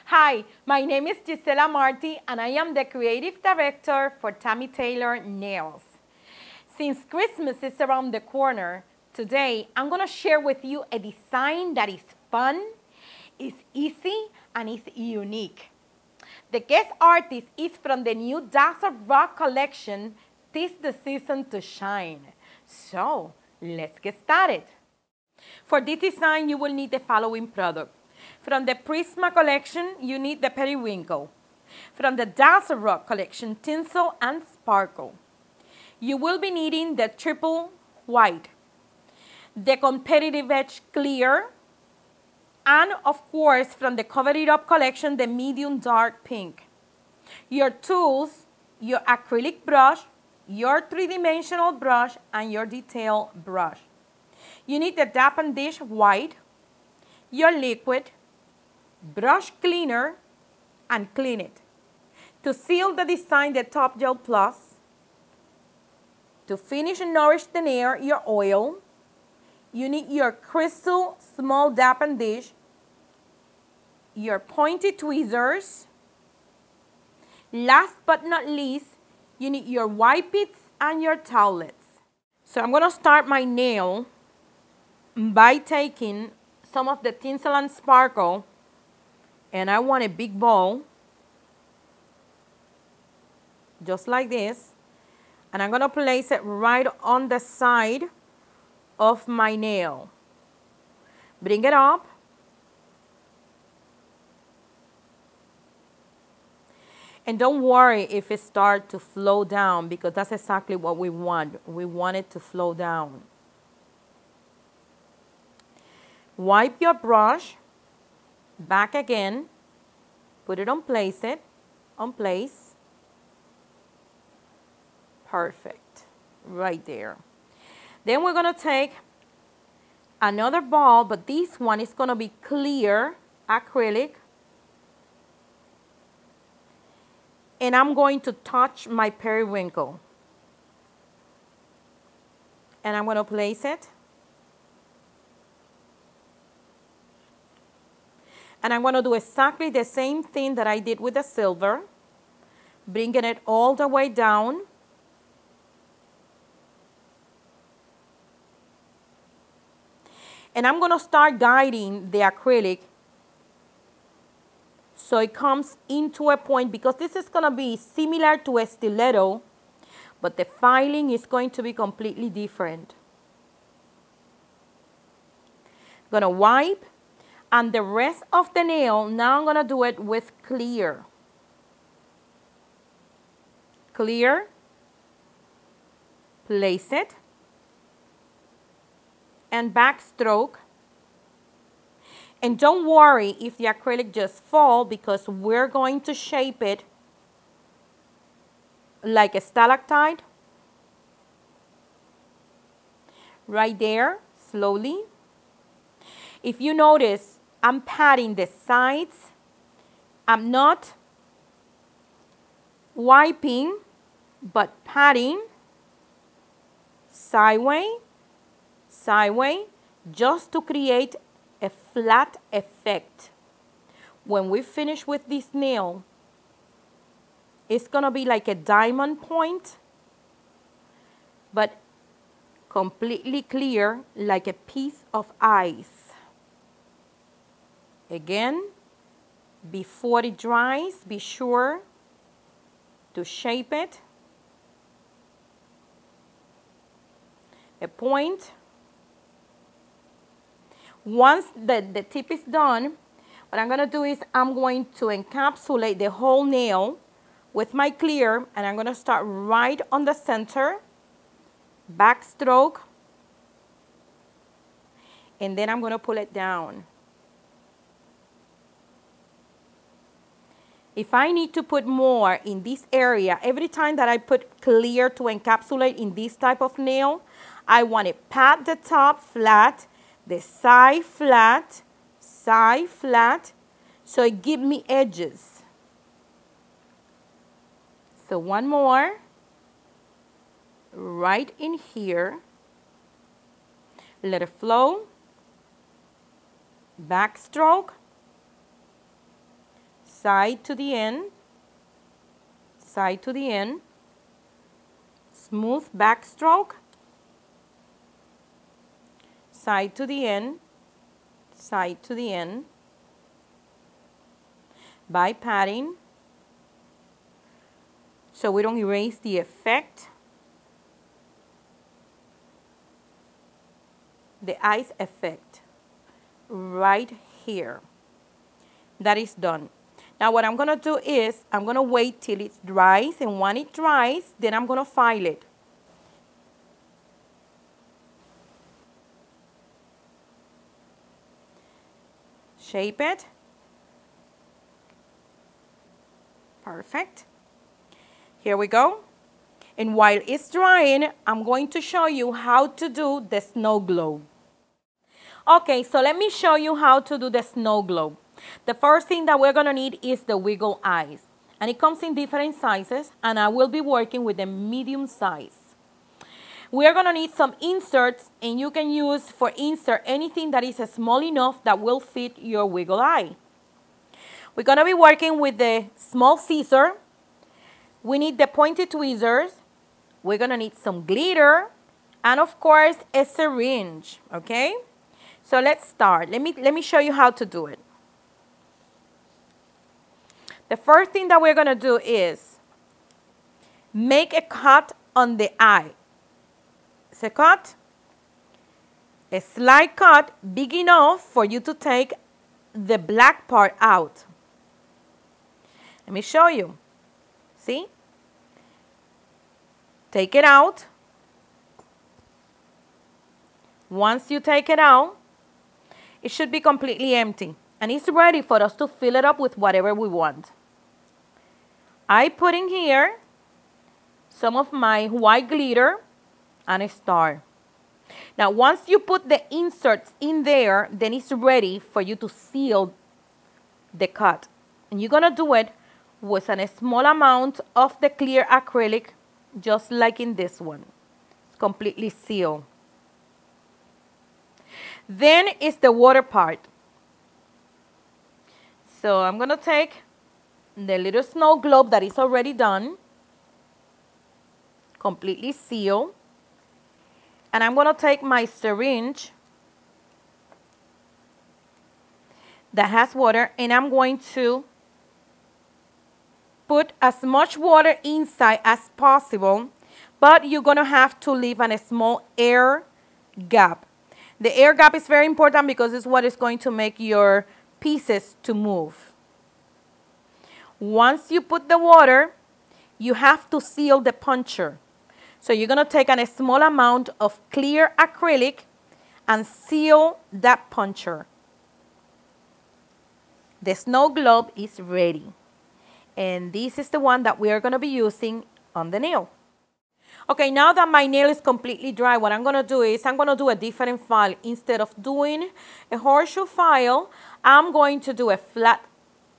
Hi, my name is Gisela Marti and I am the Creative Director for Tammy Taylor Nails. Since Christmas is around the corner, today I'm going to share with you a design that is fun, is easy, and is unique. The guest artist is from the new Dazzle Rocks Collection, "'Tis the Season to Shine." So, let's get started. For this design, you will need the following product. From the Prizma collection, you need the Periwinkle. From the Dazzle Rocks Collection, Tinsel and Sparkle. You will be needing the triple white, the competitive edge clear, and of course, from the Cover It Up collection, the medium dark pink. Your tools, your acrylic brush, your three-dimensional brush, and your detail brush. You need the Dap and Dish white, your liquid, brush cleaner, and clean it. To seal the design, the Top Gel Plus. To finish and nourish the nail, your oil. You need your crystal small Dap and Dish, your pointy tweezers. Last but not least, you need your wipes and your towelettes. So I'm going to start my nail by taking some of the Tinsel and Sparkle, and I want a big ball, just like this, and I'm going to place it right on the side of my nail. Bring it up. And don't worry if it starts to flow down, because that's exactly what we want. We want it to flow down. Wipe your brush, back again, put it on place, Perfect, right there. Then we're gonna take another ball, but this one is gonna be clear acrylic. And I'm going to touch my periwinkle. And I'm gonna place it. And I'm going to do exactly the same thing that I did with the silver, bringing it all the way down. And I'm going to start guiding the acrylic so it comes into a point, because this is going to be similar to a stiletto, but the filing is going to be completely different. I'm going to wipe. And the rest of the nail, now I'm going to do it with clear. Clear. Place it. And backstroke. And don't worry if the acrylic just falls, because we're going to shape it like a stalactite. Right there, slowly. If you notice, I'm patting the sides. I'm not wiping, but patting sideways, just to create a flat effect. When we finish with this nail, it's gonna be like a diamond point, but completely clear, like a piece of ice. Again, before it dries, be sure to shape it. A point. Once the tip is done, what I'm going to do is I'm going to encapsulate the whole nail with my clear, and I'm going to start right on the center, backstroke, and then I'm going to pull it down. If I need to put more in this area, every time that I put clear to encapsulate in this type of nail, I want to pat the top flat, the side flat, so it gives me edges. So one more, right in here. Let it flow, backstroke, side to the end, side to the end, smooth backstroke, side to the end, side to the end, by patting, so we don't erase the effect, the ice effect, right here. That is done. Now what I'm going to do is, I'm going to wait till it dries, and when it dries, then I'm going to file it. Shape it. Perfect. Here we go. And while it's drying, I'm going to show you how to do the snow globe. Okay, so let me show you how to do the snow globe. The first thing that we're going to need is the wiggle eyes. And it comes in different sizes, and I will be working with the medium size. We're going to need some inserts, and you can use for insert anything that is small enough that will fit your wiggle eye. We're going to be working with the small scissor. We need the pointed tweezers. We're going to need some glitter, and of course a syringe, okay? So let's start. Let me show you how to do it. The first thing that we're going to do is make a cut on the eye. It's a cut, a slight cut big enough for you to take the black part out. Let me show you. See? Take it out. Once you take it out, it should be completely empty, and it's ready for us to fill it up with whatever we want. I put in here some of my white glitter and a star. Now, once you put the inserts in there, then it's ready for you to seal the cut. And you're going to do it with a small amount of the clear acrylic, just like in this one. It's completely sealed. Then is the water part. So I'm going to take the little snow globe that is already done, completely sealed. And I'm going to take my syringe that has water, and I'm going to put as much water inside as possible, but you're going to have to leave a small air gap. The air gap is very important because it's what is going to make your pieces to move. Once you put the water, you have to seal the puncher. So you're going to take a small amount of clear acrylic and seal that puncher. The snow globe is ready. And this is the one that we are going to be using on the nail. Okay, now that my nail is completely dry, what I'm going to do is I'm going to do a different file. Instead of doing a horseshoe file, I'm going to do a flat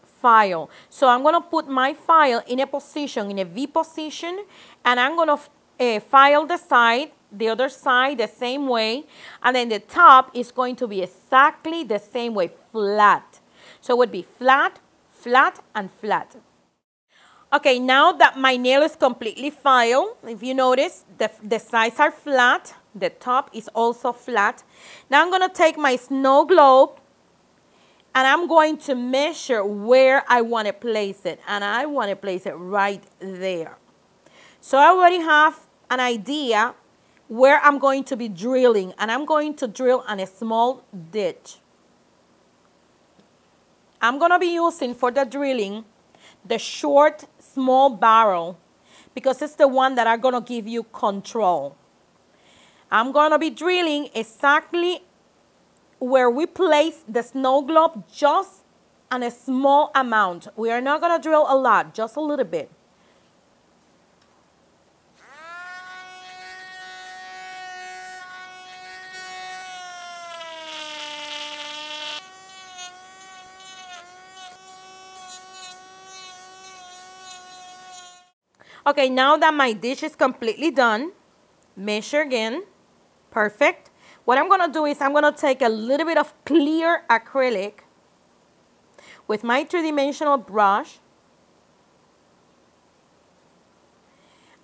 file. So I'm going to put my file in a position, in a V position, and I'm going to file the side, the other side the same way, and then the top is going to be exactly the same way, flat. So it would be flat, flat, and flat. Okay, now that my nail is completely filed, if you notice, the sides are flat, the top is also flat. Now I'm going to take my snow globe and I'm going to measure where I want to place it. And I want to place it right there. So I already have an idea where I'm going to be drilling, and I'm going to drill on a small ditch. I'm going to be using for the drilling the short, small barrel because it's the one that are going to give you control. I'm going to be drilling exactly where we place the snow globe, just on a small amount. We are not going to drill a lot, just a little bit. Okay, now that my dish is completely done, measure again, perfect. What I'm going to do is I'm going to take a little bit of clear acrylic. with my three-dimensional brush,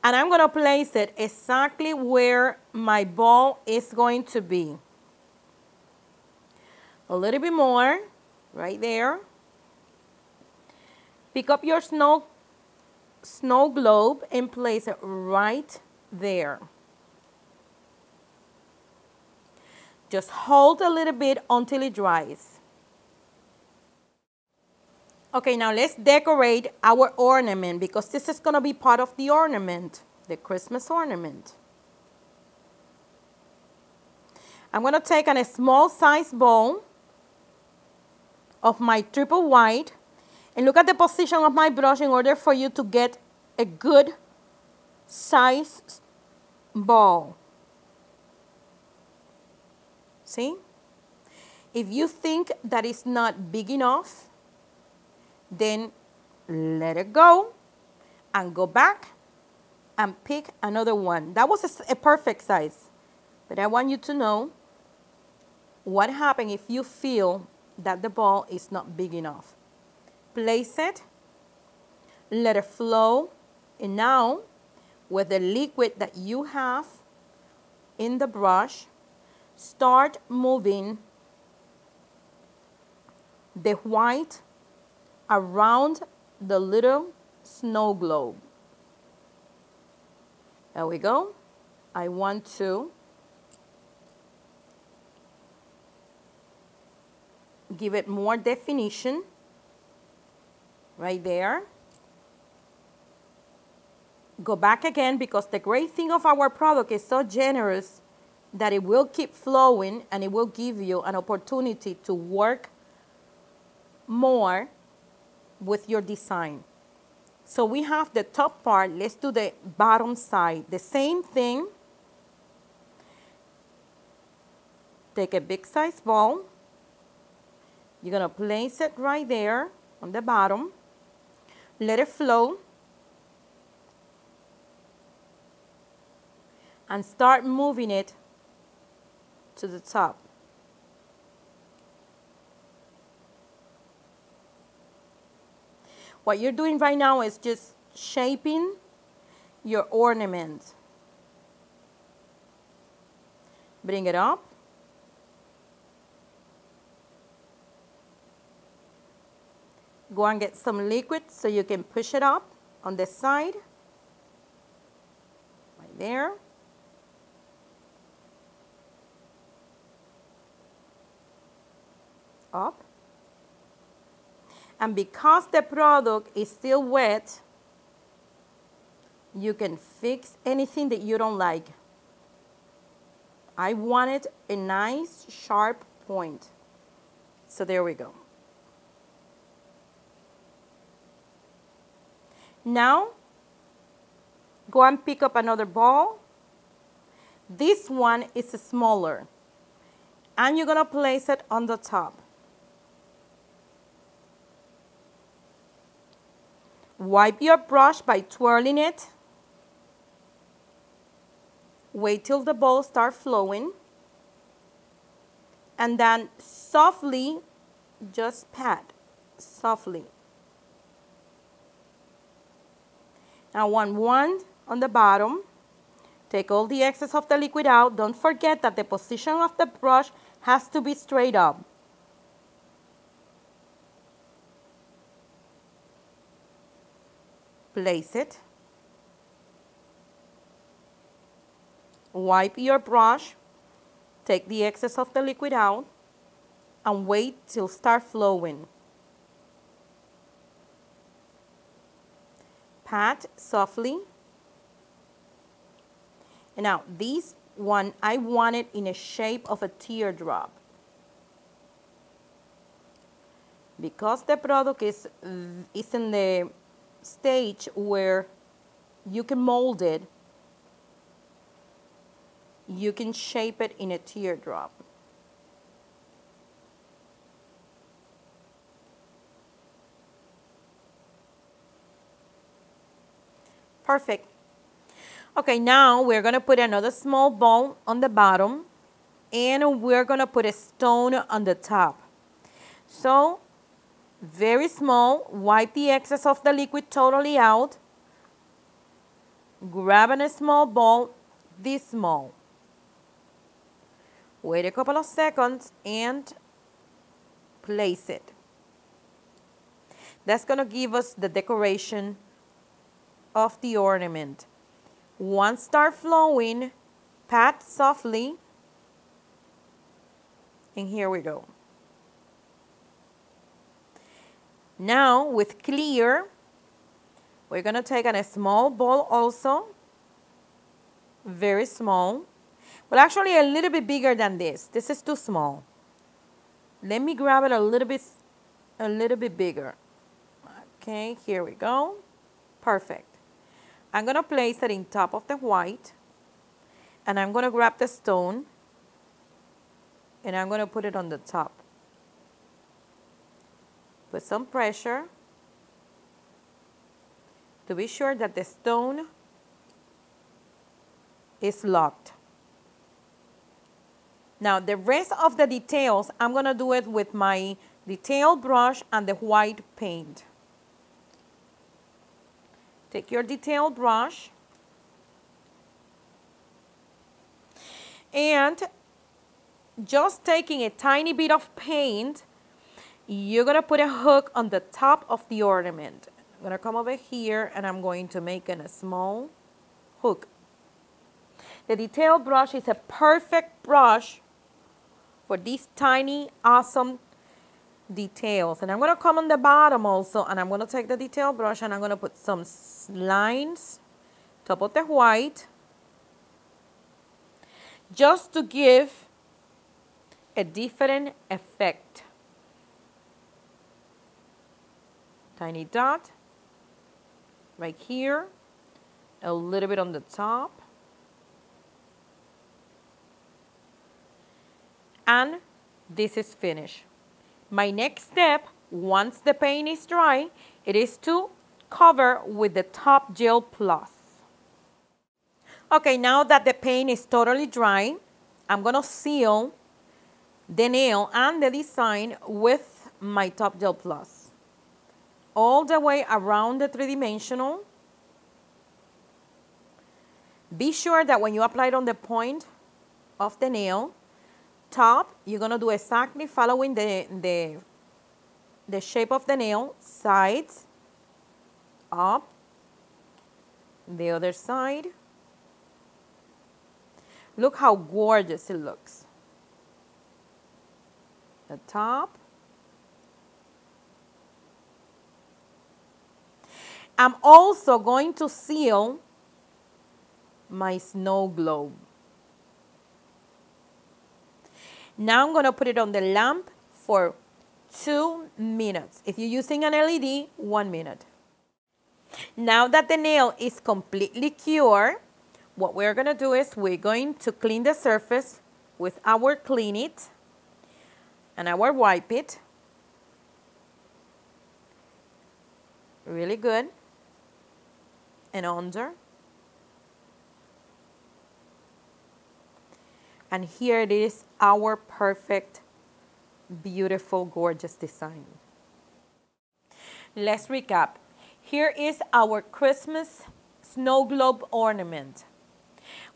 and I'm going to place it exactly where my ball is going to be. A little bit more, right there. Pick up your snow globe and place it right there. Just hold a little bit until it dries. Okay, now let's decorate our ornament because this is going to be part of the ornament, the Christmas ornament. I'm going to take a small size ball of my triple white and look at the position of my brush in order for you to get a good size ball. See? If you think that it's not big enough, then let it go and go back and pick another one. That was a perfect size. But I want you to know what happens if you feel that the ball is not big enough. Place it, let it flow, and now with the liquid that you have in the brush, start moving the white around the little snow globe. There we go. I want to give it more definition right there. Go back again because the great thing of our product is so generous that it will keep flowing and it will give you an opportunity to work more with your design. So we have the top part. Let's do the bottom side. The same thing. Take a big size ball. You're going to place it right there on the bottom. Let it flow. And start moving it to the top. What you're doing right now is just shaping your ornament. Bring it up. Go and get some liquid so you can push it up on the side. Right there. Up. And because the product is still wet, you can fix anything that you don't like. I wanted a nice sharp point. So there we go. Now, go and pick up another ball. This one is smaller. And you're going to place it on the top. Wipe your brush by twirling it. Wait till the ball starts flowing. And then softly, just pat, softly. Now one on the bottom. Take all the excess of the liquid out. Don't forget that the position of the brush has to be straight up. Place it. Wipe your brush. Take the excess of the liquid out. And wait till start flowing. Pat softly. And now this one, I want it in a shape of a teardrop. Because the product is in the stage where you can mold it, you can shape it in a teardrop. Perfect. Okay, now we're going to put another small ball on the bottom and we're going to put a stone on the top. So very small. Wipe the excess of the liquid totally out. Grab a small ball, this small. Wait a couple of seconds and place it. That's going to give us the decoration of the ornament. Once start flowing, pat softly, and here we go. Now with clear, we're going to take a small ball also, very small. Well, actually a little bit bigger than this. This is too small. Let me grab it a little bit bigger. Okay, here we go. Perfect. I'm going to place it in top of the white, and I'm going to grab the stone, and I'm going to put it on the top. Put some pressure to be sure that the stone is locked. Now the rest of the details, I'm going to do it with my detail brush and the white paint. Take your detail brush and just taking a tiny bit of paint, you're going to put a hook on the top of the ornament. I'm going to come over here and I'm going to make a small hook. The detail brush is a perfect brush for these tiny, awesome details. And I'm going to come on the bottom also, and I'm going to take the detail brush and I'm going to put some lines top of the white just to give a different effect. Tiny dot right here, a little bit on the top, and this is finished. My next step, once the paint is dry, it is to cover with the top gel plus. Okay, now that the paint is totally dry, I'm going to seal the nail and the design with my top gel plus. All the way around the three-dimensional. Be sure that when you apply it on the point of the nail, top, you're going to do exactly following the shape of the nail, sides, up, the other side. Look how gorgeous it looks. The top. I'm also going to seal my snow globe. Now I'm going to put it on the lamp for 2 minutes. If you're using an LED, 1 minute. Now that the nail is completely cured, what we're going to do is we're going to clean the surface with our Clean It and our Wipe It. Really good. And under. And here it is, our perfect, beautiful, gorgeous design. Let's recap. Here is our Christmas snow globe ornament.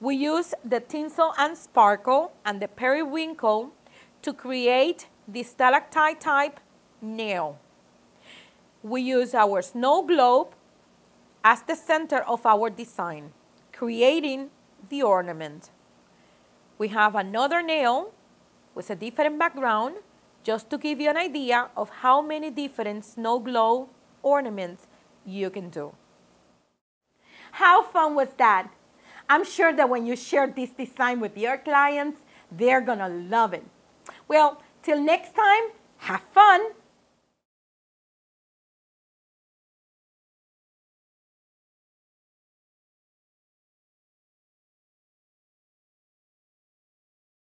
We use the Tinsel and Sparkle and the Periwinkle to create the stalactite type nail. We use our snow globe as the center of our design, creating the ornament. We have another nail with a different background, just to give you an idea of how many different snow globe ornaments you can do. How fun was that? I'm sure that when you share this design with your clients, they're gonna love it. Well, till next time, have fun.